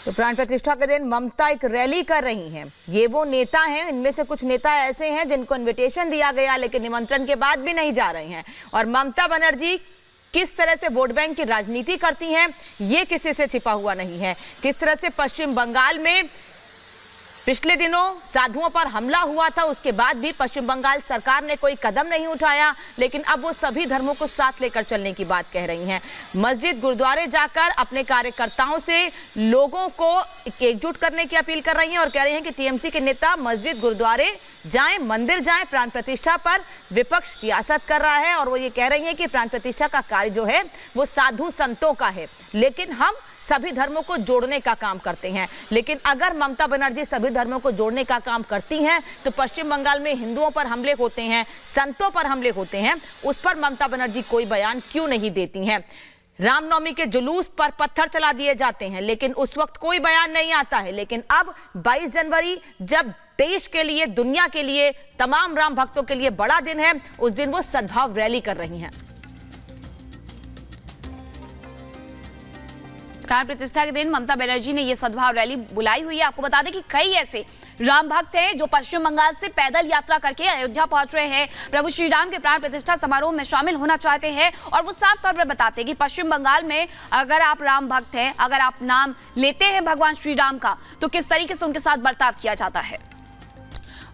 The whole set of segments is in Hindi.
तो प्राण प्रतिष्ठा के दिन ममता एक रैली कर रही हैं। ये वो नेता हैं, इनमें से कुछ नेता ऐसे हैं जिनको इनविटेशन दिया गया लेकिन निमंत्रण के बाद भी नहीं जा रहे हैं। और ममता बनर्जी किस तरह से वोट बैंक की राजनीति करती हैं ये किसी से छिपा हुआ नहीं है। किस तरह से पश्चिम बंगाल में पिछले दिनों साधुओं पर हमला हुआ था, उसके बाद भी पश्चिम बंगाल सरकार ने कोई कदम नहीं उठाया, लेकिन अब वो सभी धर्मों को साथ लेकर चलने की बात कह रही हैं। मस्जिद गुरुद्वारे जाकर अपने कार्यकर्ताओं से लोगों को एकजुट करने की अपील कर रही हैं और कह रही हैं कि टीएमसी के नेता मस्जिद गुरुद्वारे जाएं, मंदिर जाएं। प्राण प्रतिष्ठा पर विपक्ष सियासत कर रहा है और वो ये कह रही हैं कि प्राण प्रतिष्ठा का कार्य जो है वो साधु संतों का है, लेकिन हम सभी धर्मों को जोड़ने का काम करते हैं। लेकिन अगर ममता बनर्जी सभी धर्मों को जोड़ने का काम करती हैं तो पश्चिम बंगाल में हिंदुओं पर हमले होते हैं, संतों पर हमले होते हैं, उस पर ममता बनर्जी कोई बयान क्यों नहीं देती हैं। रामनवमी के जुलूस पर पत्थर चला दिए जाते हैं लेकिन उस वक्त कोई बयान नहीं आता है। लेकिन अब 22 जनवरी जब देश के लिए, दुनिया के लिए, तमाम राम भक्तों के लिए बड़ा दिन है, उस दिन वो सद्भाव रैली कर रही हैं। प्राण प्रतिष्ठा के दिन ममता बनर्जी ने यह सद्भाव रैली बुलाई हुई है। आपको बता दें कि कई ऐसे राम भक्त हैं जो पश्चिम बंगाल से पैदल यात्रा करके अयोध्या पहुंच रहे हैं, प्रभु श्री राम के प्राण प्रतिष्ठा समारोह में शामिल होना चाहते हैं। और वो साफ तौर पर बताते हैं कि पश्चिम बंगाल में अगर आप राम भक्त हैं, अगर आप नाम लेते हैं भगवान श्री राम का, तो किस तरीके से उनके साथ बर्ताव किया जाता है।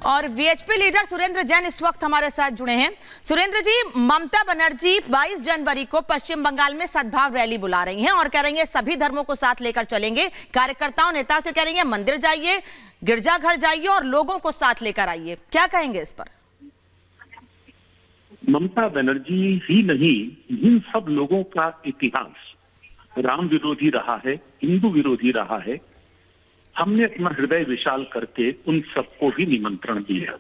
और वीएचपी लीडर सुरेंद्र जैन इस वक्त हमारे साथ जुड़े हैं। सुरेंद्र जी, ममता बनर्जी 22 जनवरी को पश्चिम बंगाल में सद्भाव रैली बुला रही हैं और कह रही हैं सभी धर्मों को साथ लेकर चलेंगे। कार्यकर्ताओं, नेताओं से कह रही हैं मंदिर जाइए, गिरजाघर जाइए और लोगों को साथ लेकर आइए। क्या कहेंगे इस पर? ममता बनर्जी ही नहीं, इन सब लोगों का इतिहास राम विरोधी रहा है, हिंदू विरोधी रहा है। हमने अपना हृदय विशाल करके उन सबको भी निमंत्रण दिया।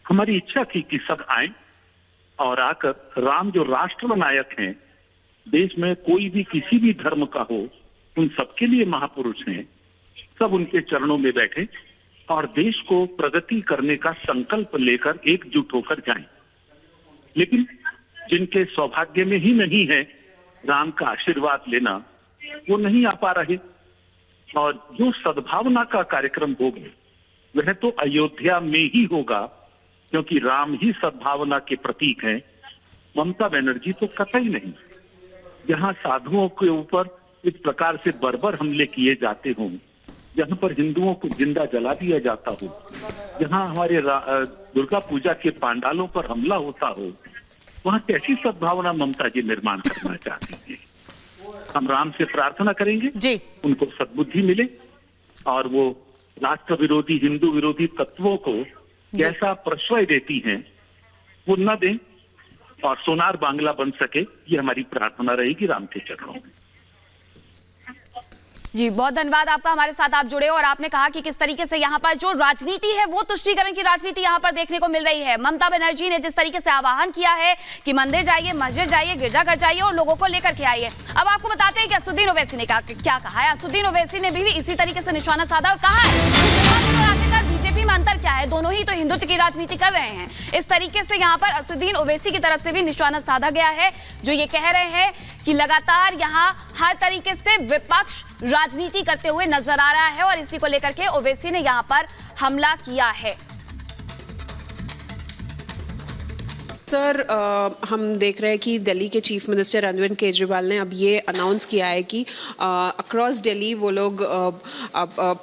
हमारी इच्छा थी कि सब आए और आकर राम जो राष्ट्र नायक हैं, देश में कोई भी किसी भी धर्म का हो, उन सबके लिए महापुरुष हैं, सब उनके चरणों में बैठे और देश को प्रगति करने का संकल्प लेकर एकजुट होकर जाएं। लेकिन जिनके सौभाग्य में ही नहीं है राम का आशीर्वाद लेना, वो नहीं आ पा रहे। और जो सद्भावना का कार्यक्रम होगा वह तो अयोध्या में ही होगा, क्योंकि राम ही सद्भावना के प्रतीक हैं। ममता बनर्जी तो कतई नहीं। जहां साधुओं के ऊपर इस प्रकार से बर्बर हमले किए जाते हों, जहां पर हिंदुओं को जिंदा जला दिया जाता हो, जहां हमारे दुर्गा पूजा के पांडालों पर हमला होता हो, वहां कैसी सद्भावना ममता जी निर्माण करना चाहती है। हम राम से प्रार्थना करेंगे जी, उनको सद्बुद्धि मिले और वो राष्ट्र विरोधी, हिंदू विरोधी तत्वों को कैसा प्रश्रय देती हैं वो न दें और सोनार बांग्ला बन सके, ये हमारी प्रार्थना रहेगी राम के चरणों में। जी, बहुत धन्यवाद आपका, हमारे साथ आप जुड़े और आपने कहा कि किस तरीके से यहाँ पर जो राजनीति है वो तुष्टीकरण की राजनीति यहाँ पर देखने को मिल रही है। ममता बनर्जी ने जिस तरीके से आह्वान किया है कि मंदिर जाइए, मस्जिद जाइए, गिरजाघर जाइए और लोगों को लेकर के आइए। अब आपको बताते हैं कि असदुद्दीन ओवैसी ने क्या कहा है। असदुद्दीन ओवैसी ने भी इसी तरीके से निशाना साधा और कहा है बीजेपी में अंतर क्या है, दोनों ही तो हिंदुत्व की राजनीति कर रहे हैं। इस तरीके से यहाँ पर असदुद्दीन ओवैसी की तरफ से भी निशाना साधा गया है, जो ये कह रहे हैं कि लगातार यहाँ हर तरीके से विपक्ष राजनीति करते हुए नजर आ रहा है और इसी को लेकर के ओवैसी ने यहाँ पर हमला किया है। सर, हम देख रहे हैं कि दिल्ली के चीफ मिनिस्टर अरविंद केजरीवाल ने अब ये अनाउंस किया है कि अक्रॉस दिल्ली वो लोग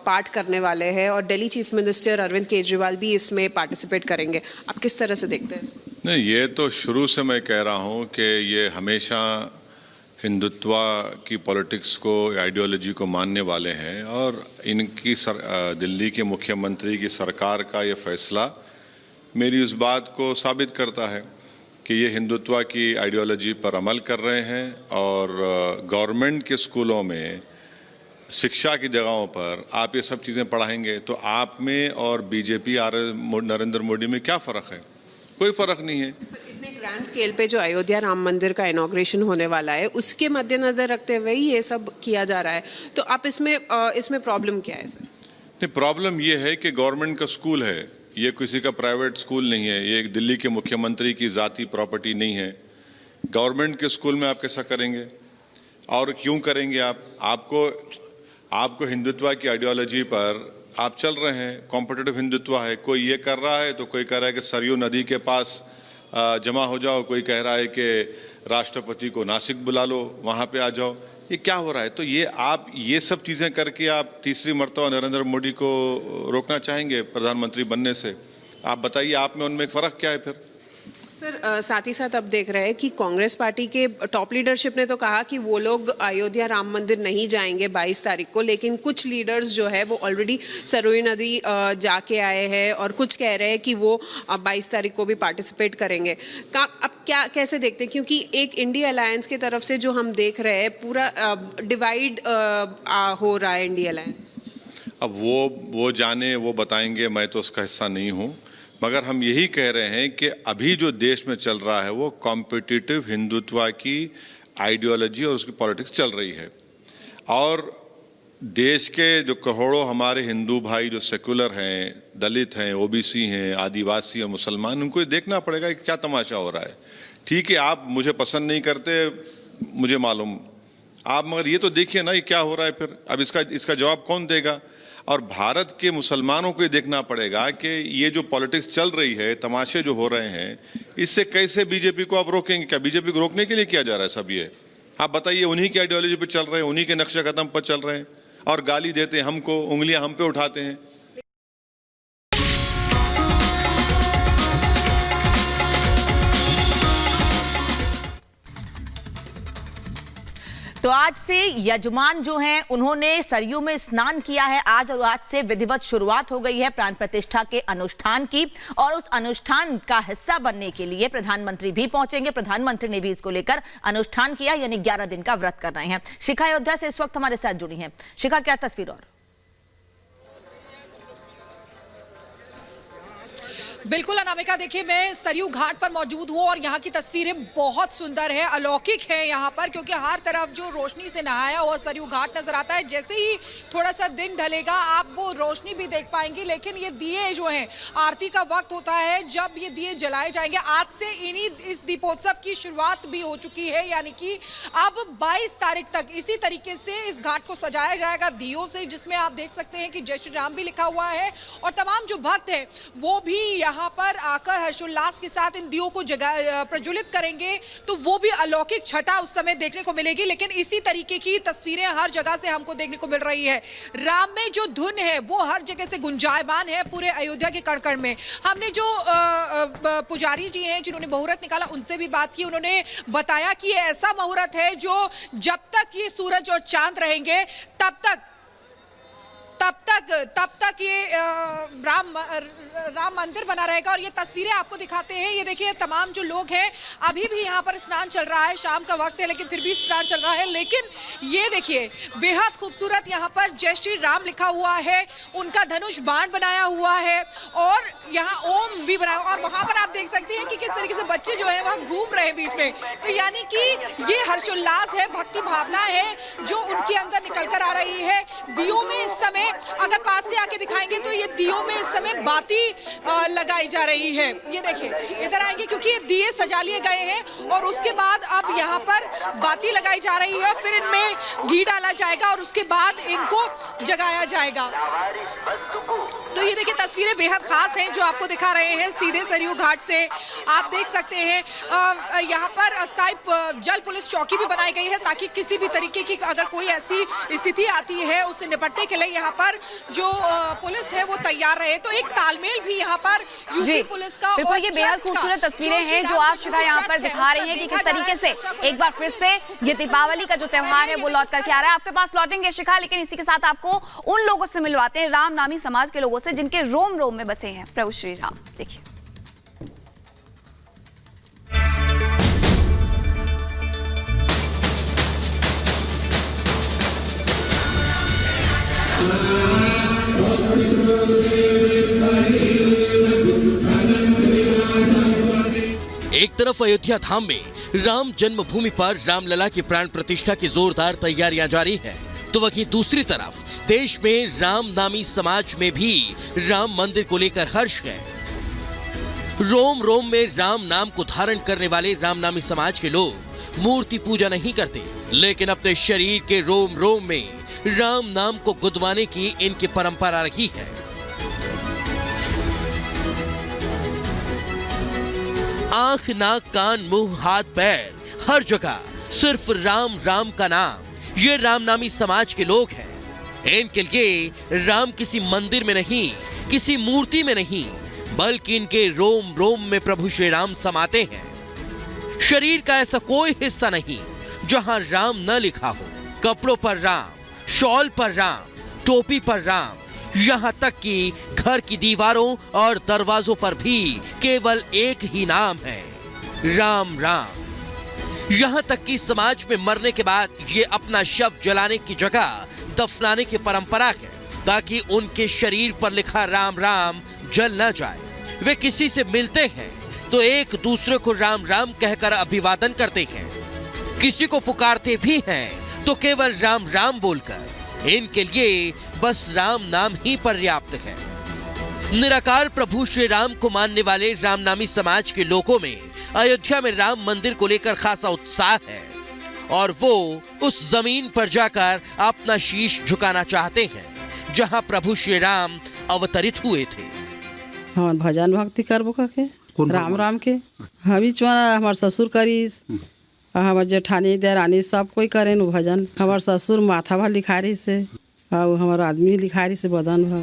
पार्ट करने वाले हैं और दिल्ली चीफ मिनिस्टर अरविंद केजरीवाल भी इसमें पार्टिसिपेट करेंगे। आप किस तरह से देखते हैं? नहीं, ये तो शुरू से मैं कह रहा हूँ कि ये हमेशा हिंदुत्व की पॉलिटिक्स को, आइडियोलॉजी को मानने वाले हैं और इनकी दिल्ली के मुख्यमंत्री की सरकार का ये फैसला मेरी उस बात को साबित करता है कि ये हिंदुत्व की आइडियोलॉजी पर अमल कर रहे हैं और गवर्नमेंट के स्कूलों में शिक्षा की जगहों पर आप ये सब चीज़ें पढ़ाएंगे तो आप में और बीजेपी नरेंद्र मोदी में क्या फ़र्क है? कोई फ़र्क नहीं है। इतने ग्रैंड स्केल पे जो अयोध्या राम मंदिर का इनॉग्रेशन होने वाला है, उसके मद्देनजर रखते हुए ही ये सब किया जा रहा है, तो आप इसमें प्रॉब्लम क्या है सर? नहीं, प्रॉब्लम ये है कि गवर्नमेंट का स्कूल है, ये किसी का प्राइवेट स्कूल नहीं है, ये एक दिल्ली के मुख्यमंत्री की ज़ाती प्रॉपर्टी नहीं है। गवर्नमेंट के स्कूल में आप कैसा करेंगे और क्यों करेंगे? आपको आपको हिंदुत्व की आइडियोलॉजी पर आप चल रहे हैं, कॉम्पिटिटिव हिंदुत्व है, कोई ये कर रहा है तो कोई कह रहा है कि सरयू नदी के पास जमा हो जाओ, कोई कह रहा है कि राष्ट्रपति को नासिक बुला लो, वहाँ पे आ जाओ। ये क्या हो रहा है? तो ये आप ये सब चीज़ें करके आप तीसरी मर्तबा नरेंद्र मोदी को रोकना चाहेंगे प्रधानमंत्री बनने से? आप बताइए, आप में उनमें फ़र्क क्या है फिर? सर साथ ही साथ अब देख रहे हैं कि कांग्रेस पार्टी के टॉप लीडरशिप ने तो कहा कि वो लोग अयोध्या राम मंदिर नहीं जाएंगे 22 तारीख को, लेकिन कुछ लीडर्स जो है वो ऑलरेडी सरयू नदी जाके आए हैं और कुछ कह रहे हैं कि वो 22 तारीख को भी पार्टिसिपेट करेंगे। अब क्या कैसे देखते हैं, क्योंकि एक इंडिया अलायंस की तरफ से जो हम देख रहे हैं पूरा डिवाइड हो रहा है इंडिया अलायंस। अब वो जाने, वो बताएंगे, मैं तो उसका हिस्सा नहीं हूँ, मगर हम यही कह रहे हैं कि अभी जो देश में चल रहा है वो कॉम्पिटिटिव हिंदुत्व की आइडियोलॉजी और उसकी पॉलिटिक्स चल रही है। और देश के जो करोड़ों हमारे हिंदू भाई जो सेकुलर हैं, दलित हैं, ओबीसी हैं, आदिवासी और मुसलमान, उनको ये देखना पड़ेगा कि क्या तमाशा हो रहा है। ठीक है, आप मुझे पसंद नहीं करते, मुझे मालूम, आप मगर ये तो देखिए ना ये क्या हो रहा है फिर। अब इसका जवाब कौन देगा? और भारत के मुसलमानों को ये देखना पड़ेगा कि ये जो पॉलिटिक्स चल रही है, तमाशे जो हो रहे हैं, इससे कैसे बीजेपी को आप रोकेंगे? क्या बीजेपी को रोकने के लिए किया जा रहा है सब ये? आप बताइए, उन्हीं की आइडियोलॉजी पे चल रहे हैं, उन्हीं के नक्शे कदम पर चल रहे हैं और गाली देते हैं हमको, उंगलियां हम पे उठाते हैं। तो आज से यजमान जो हैं उन्होंने सरयू में स्नान किया है आज, और आज से विधिवत शुरुआत हो गई है प्राण प्रतिष्ठा के अनुष्ठान की। और उस अनुष्ठान का हिस्सा बनने के लिए प्रधानमंत्री भी पहुंचेंगे। प्रधानमंत्री ने भी इसको लेकर अनुष्ठान किया, यानी 11 दिन का व्रत कर रहे हैं। शिखा अयोध्या से इस वक्त हमारे साथ जुड़ी हैं। शिखा, क्या तस्वीर? और बिल्कुल अनामिका, देखिए मैं सरयू घाट पर मौजूद हूँ और यहाँ की तस्वीरें बहुत सुंदर है, अलौकिक है यहाँ पर, क्योंकि हर तरफ जो रोशनी से नहाया हुआ सरयू घाट नजर आता है। जैसे ही थोड़ा सा दिन ढलेगा आप वो रोशनी भी देख पाएंगे, लेकिन ये दिए जो हैं, आरती का वक्त होता है जब ये दिए जलाए जाएंगे। आज से इस दीपोत्सव की शुरुआत भी हो चुकी है, यानी कि अब 22 तारीख तक इसी तरीके से इस घाट को सजाया जाएगा दियों से, जिसमें आप देख सकते हैं कि जय श्री राम भी लिखा हुआ है। और तमाम जो भक्त हैं वो भी यहाँ पर आकर हर्षोल्लास के साथ इन दियों को प्रज्वलित करेंगे, तो वो भी अलौकिक छटा उस समय देखने को मिलेगी। लेकिन इसी तरीके की तस्वीरें हर जगह से हमको देखने को मिल रही है। राम में जो धुन है वो हर जगह से गुंजायमान है पूरे अयोध्या के कण कण में। हमने जो पुजारी जी हैं जिन्होंने मुहूर्त निकाला उनसे भी बात की, उन्होंने बताया कि ये ऐसा मुहूर्त है जो जब तक ये सूरज और चांद रहेंगे तब तक ये राम मंदिर बना रहेगा। और ये तस्वीरें आपको दिखाते हैं, ये देखिए तमाम जो लोग हैं, अभी भी यहाँ पर स्नान चल रहा है, शाम का वक्त है लेकिन फिर भी स्नान चल रहा है। लेकिन ये देखिए बेहद खूबसूरत यहाँ पर जय श्री राम लिखा हुआ है, उनका धनुष बाण बनाया हुआ है और यहाँ ओम भी बनाया, और वहाँ पर आप देख सकते हैं कि किस तरीके से बच्चे जो है वहाँ घूम रहे हैं बीच में। तो यानी कि ये हर्षोल्लास है, भक्ति भावना है जो उनके अंदर निकल कर आ रही है। दियों में इस समय अगर पास से आके दिखाएंगे तो ये दियों में इस समय बाती लगाई जा रही है। ये देखिए, इधर आएंगे क्योंकि ये दिए सजा लिए गए हैं और उसके बाद अब यहाँ पर बाती लगाई जा रही है, फिर इनमें घी डाला जाएगा और उसके बाद इनको जगाया जाएगा। तो ये देखिए तस्वीरें बेहद खास हैं जो आपको दिखा रहे हैं सीधे सरयू घाट से। आप देख सकते हैं यहाँ पर अस्थायी जल पुलिस चौकी भी बनाई गई है ताकि किसी भी तरीके की अगर कोई ऐसी स्थिति आती है उससे निपटने के लिए यहाँ पर जो पुलिस है वो तैयार रहे। तो एक तालमेल भी यहाँ पर यूपी पुलिस का। बिल्कुल, ये बेहद खूबसूरत तस्वीरें हैं जो आप शिखा यहाँ पर दिखा रही हैं कि किस तरीके से एक बार फिर से ये दीपावली का जो त्योहार है वो लौट करके आ रहा है। आपके पास लौटेंगे शिखा, लेकिन इसी के साथ आपको उन लोगों से मिलवाते हैं, राम नामी समाज के लोगों से जिनके रोम रोम में बसे हैं प्रभु श्री राम। देखिए एक तरफ अयोध्या धाम में राम जन्मभूमि पर रामलला की प्राण प्रतिष्ठा की जोरदार तैयारियां जारी है, तो वहीं दूसरी तरफ देश में राम नामी समाज में भी राम मंदिर को लेकर हर्ष है। रोम रोम में राम नाम को धारण करने वाले राम नामी समाज के लोग मूर्ति पूजा नहीं करते, लेकिन अपने शरीर के रोम रोम में राम नाम को गुदवाने की इनकी परंपरा रही है। आंख, नाक, कान, मुंह, हाथ, पैर, हर जगह सिर्फ राम राम का नाम। ये रामनामी समाज के लोग हैं। इनके लिए राम किसी मंदिर में नहीं, किसी मूर्ति में नहीं, बल्कि इनके रोम रोम में प्रभु श्री राम समाते हैं। शरीर का ऐसा कोई हिस्सा नहीं जहां राम न लिखा हो। कपड़ों पर राम, शॉल पर राम, टोपी पर राम, यहां तक कि घर की दीवारों और दरवाजों पर भी केवल एक ही नाम है, राम राम। यहां तक कि समाज में मरने के बाद ये अपना शव जलाने की जगह दफनाने की परंपरा है, ताकि उनके शरीर पर लिखा राम राम जल न जाए। वे किसी से मिलते हैं तो एक दूसरे को राम राम कहकर अभिवादन करते हैं। किसी को पुकारते भी हैं तो केवल राम राम बोलकर। इनके लिए बस राम नाम ही पर्याप्त है। निराकार प्रभु श्री राम को मानने वाले रामनामी समाज के लोगों में अयोध्या में राम मंदिर को लेकर खासा उत्साह है और वो उस जमीन पर जाकर अपना शीश झुकाना चाहते हैं जहां प्रभु श्री राम अवतरित हुए थे। हम भजन भक्ति करबो के राम राम के हमी चुना हमार ससुर करीस, हमार जेठानी देरानी सब कोई करे भजन। हमार ससुर माथा भा लिखारी से और हमार आदमी लिखारी से बदन भा।